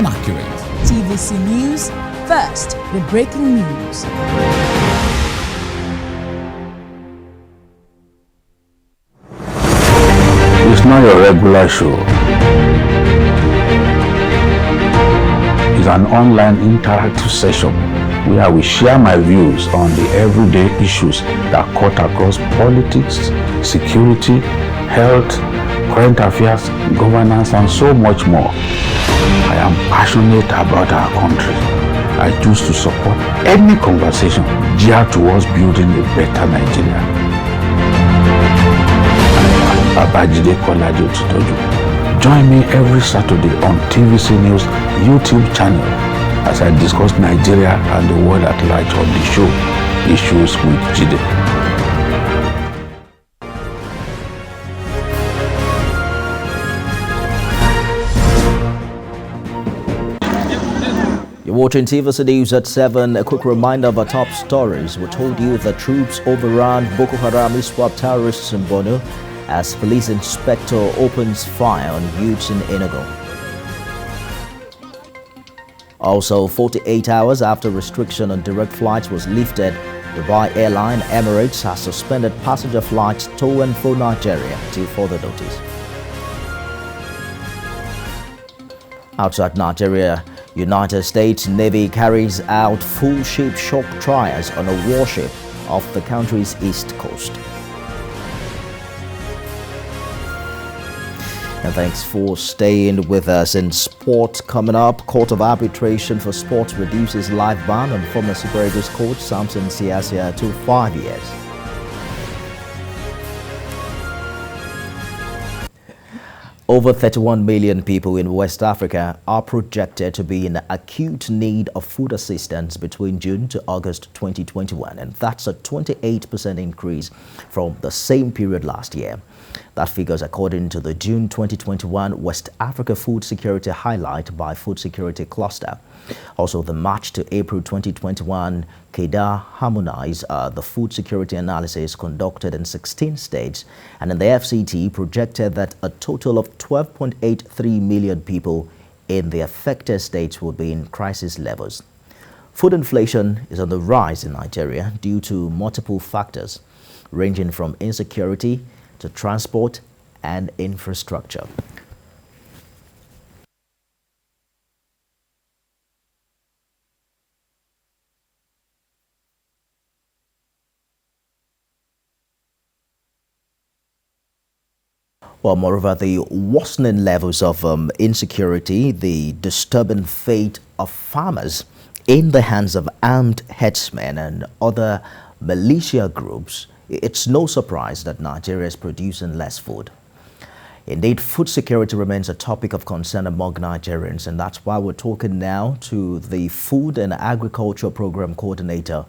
and accurate. TVC News, first, the breaking news. It's not your regular show. It's an online interactive session where I will share my views on the everyday issues that cut across politics, security, health, current affairs, governance, and so much more. I am passionate about our country. I choose to support any conversation geared towards building a better Nigeria. Babajide Kolaji Otitoju. Join me every Saturday on TVC News YouTube channel as I discuss Nigeria and the world at large on the show Issues with Jide. You're watching TVC News at 7. A quick reminder of our top stories. We told you the troops overran Boko Haram ISWAP terrorists in Borno as police inspector opens fire on youths in Enugu. Also, 48 hours after restriction on direct flights was lifted, Dubai Airline Emirates has suspended passenger flights to and from Nigeria till further notice. Outside Nigeria, United States Navy carries out full ship shock trials on a warship off the country's east coast. And thanks for staying with us. In sport coming up, Court of Arbitration for Sports reduces life ban on former Super Eagles coach Samson Siasia to 5 years. Over 31 million people in West Africa are projected to be in acute need of food assistance between June to August 2021, and that's a 28% increase from the same period last year. That figures according to the June 2021 West Africa Food Security Highlight by Food Security Cluster. Also, the March to April 2021 KEDA Harmonize the food security analysis conducted in 16 states, and in the FCT projected that a total of 12.83 million people in the affected states will be in crisis levels. Food inflation is on the rise in Nigeria due to multiple factors, ranging from insecurity to transport and infrastructure. Well, moreover, the worsening levels of insecurity, the disturbing fate of farmers in the hands of armed herdsmen and other militia groups, it's no surprise that Nigeria is producing less food. Indeed, food security remains a topic of concern among Nigerians, and that's why we're talking now to the Food and Agriculture Program Coordinator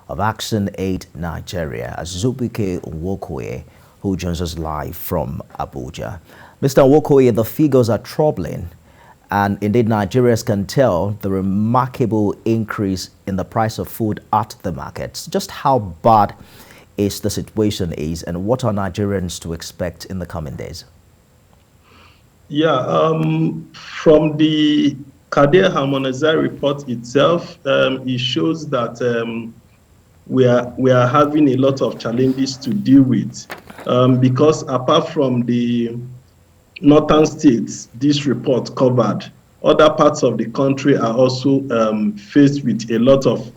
of ActionAid Nigeria, Azubike Nwokoye, who joins us live from Abuja. Mr. Nwokoye, the figures are troubling, and indeed Nigerians can tell the remarkable increase in the price of food at the markets. Just how bad is the situation and what are Nigerians to expect in the coming days? Yeah, from the KEDA Harmonize report itself, it shows that we are having a lot of challenges to deal with because apart from the northern states this report covered, other parts of the country are also faced with a lot of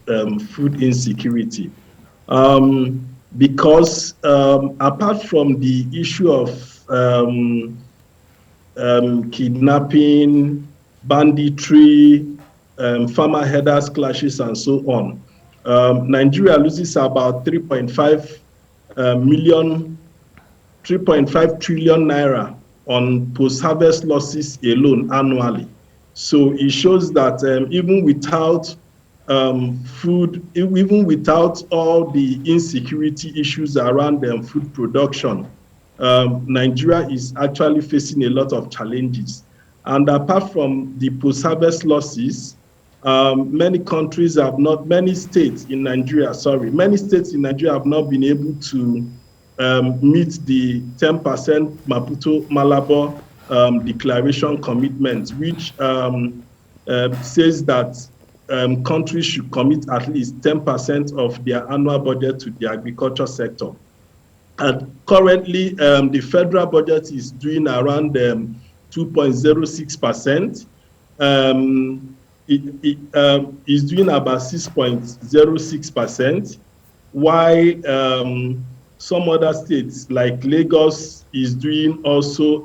food insecurity. Because apart from the issue of kidnapping, banditry, farmer herders clashes, and so on, Nigeria loses about 3.5 trillion naira on post-harvest losses alone annually. So it shows that even without food, even without all the insecurity issues around food production, Nigeria is actually facing a lot of challenges. And apart from the post-harvest losses, many states in Nigeria have not been able to meet the 10% Maputo Malabo declaration commitment, which says that countries should commit at least 10% of their annual budget to the agriculture sector. And currently, the federal budget is doing around 2.06%. It is doing about 6.06%, while some other states like Lagos is doing also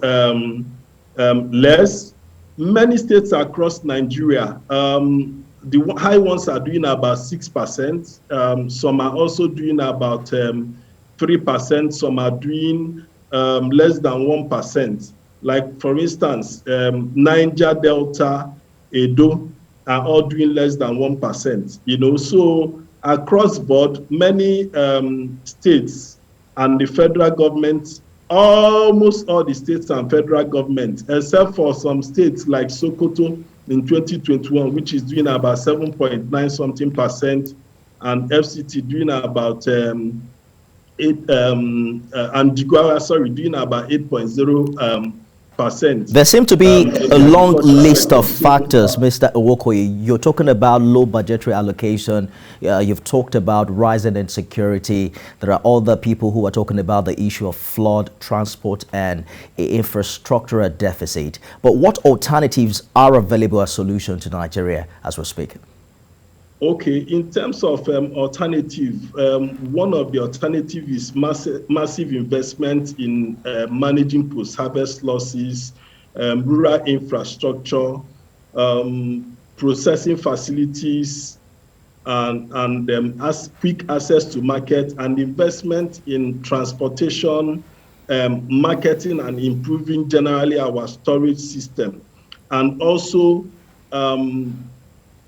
less. Many states across Nigeria, the high ones are doing about 6%. Some are also doing about 3%. Some are doing less than 1%. Like, for instance, Niger, Delta, Edo are all doing less than 1%. You know, so across board, many states and the federal government, almost all the states and federal government, except for some states like Sokoto in 2021, which is doing about 7.9 something percent, and FCT doing about and Jigawa, sorry, doing about 8.0%. There seem to be a long list of factors, Mr. Nwokoye. You're talking about low budgetary allocation. You've talked about rising insecurity. There are other people who are talking about the issue of flood, transport, and infrastructural deficit. But what alternatives are available as solution to Nigeria as we speak? Okay, in terms of alternative, one of the alternatives is massive investment in managing post-harvest losses, rural infrastructure, processing facilities, and quick access to market, and investment in transportation, marketing, and improving generally our storage system, and also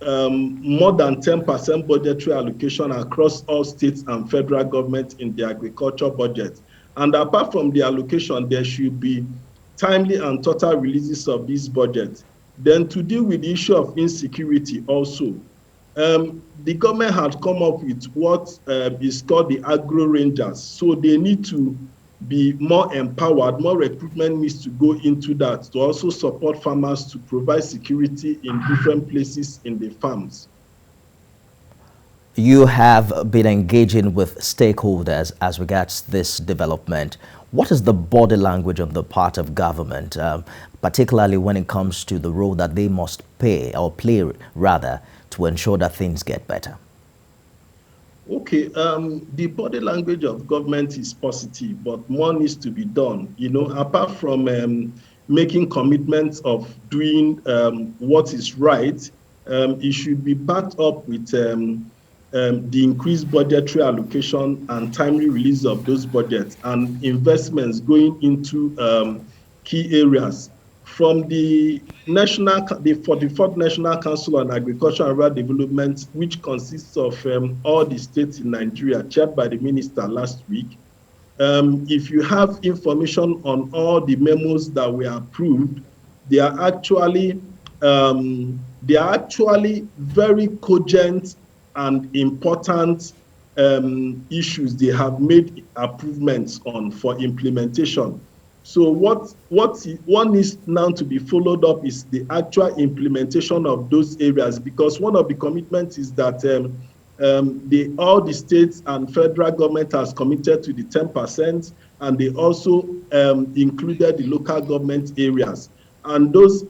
more than 10% budgetary allocation across all states and federal government in the agriculture budget. And apart from the allocation, there should be timely and total releases of this budget. Then, to deal with the issue of insecurity also, the government had come up with what is called the agro rangers. So they need to be more empowered. More recruitment needs to go into that to also support farmers to provide security in different places in the farms. You have been engaging with stakeholders as regards this development. What is the body language on the part of government, particularly when it comes to the role that they must play rather, to ensure that things get better? Okay, the body language of government is positive, but more needs to be done. You know, apart from making commitments of doing what is right, it should be backed up with the increased budgetary allocation and timely release of those budgets and investments going into key areas. From the 44th National Council on Agriculture and Rural Development, which consists of all the states in Nigeria, chaired by the minister last week, if you have information on all the memos that were approved, they are actually very cogent and important issues they have made improvements on for implementation. So what needs now to be followed up is the actual implementation of those areas, because one of the commitments is that all the states and federal government has committed to the 10%, and they also included the local government areas. And those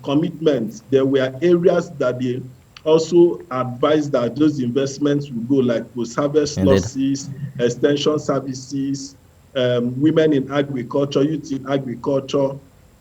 commitments, there were areas that they also advised that those investments will go, like post-harvest losses, extension services, women in agriculture, youth in agriculture.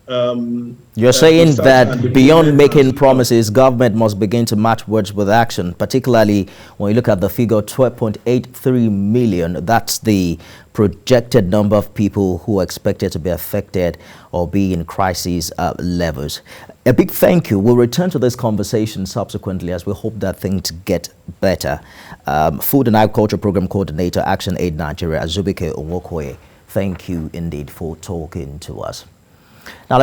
You're saying that beyond making promises, government must begin to match words with action, particularly when you look at the figure 12.83 million. That's the projected number of people who are expected to be affected or be in crisis levels. A big thank you. We'll return to this conversation subsequently as we hope that things get better. Food and Agriculture Program Coordinator, ActionAid Nigeria, Azubike Nwokoye, thank you indeed for talking to us. Now,